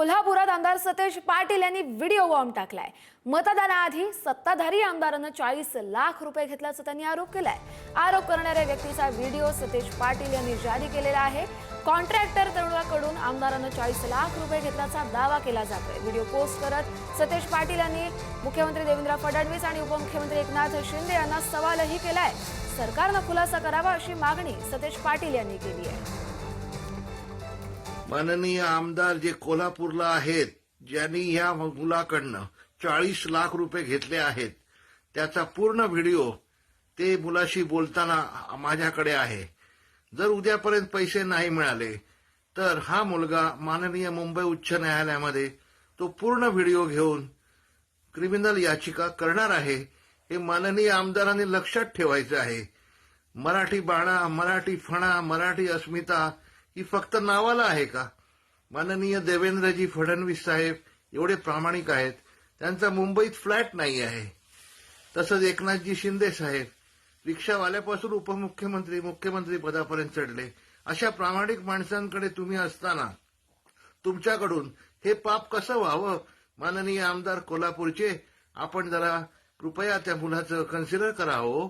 कोल्हापुरात आमदार सतेज पाटील यांनी व्हिडिओ बॉम्ब टाकलाय। मतदानाआधी सत्ताधारी आमदारांना 40 लाख रुपये घेतल्याचा त्यांनी आरोप केलाय। आरोप करणाऱ्या व्यक्तीचा व्हिडिओ सतेज पाटील यांनी जारी केलेला आहे। कॉन्ट्रॅक्टर तरुणाकडून आमदारांना 40 लाख रुपये घेतल्याचा दावा केला जातोय। व्हिडिओ पोस्ट करत सतेज पाटील यांनी मुख्यमंत्री देवेंद्र फडणवीस आणि उपमुख्यमंत्री एकनाथ शिंदे यांना सवालही केलाय। सरकारनं खुलासा करावा अशी मागणी सतेज पाटील यांनी केली आहे। माननीय आमदार जे कोल्हापूरला आहेत, ज्यांनी या मुलाकडनं 40 लाख रुपये घेतले आहेत, त्याचा पूर्ण व्हिडिओ ते मुलाशी बोलताना माझ्याकडे आहे। जर उद्यापर्यंत पैसे नाही मिळाले तर हा मुलगा माननीय मुंबई उच्च न्यायालयामध्ये तो पूर्ण व्हिडिओ घेऊन क्रिमिनल याचिका करणार आहे। हे माननीय आमदारांनी लक्षात ठेवायचं आहे। मराठी बाणा, मराठी फणा, मराठी अस्मिता ही फक्त नावाला आहे का? माननीय देवेंद्रजी फडणवीस साहेब एवढे प्रामाणिक आहेत, त्यांचा मुंबईत फ्लॅट नाही आहे। तसंच एकनाथजी शिंदे साहेब रिक्षावाल्यापासून उपमुख्यमंत्री, मुख्यमंत्री पदापर्यंत चढले। अशा प्रामाणिक माणसांकडे तुम्ही असताना तुमच्याकडून हे पाप कसं व्हावं? माननीय आमदार कोल्हापूरचे, आपण जरा कृपया त्या मुलाचं कन्सिडर करा हो।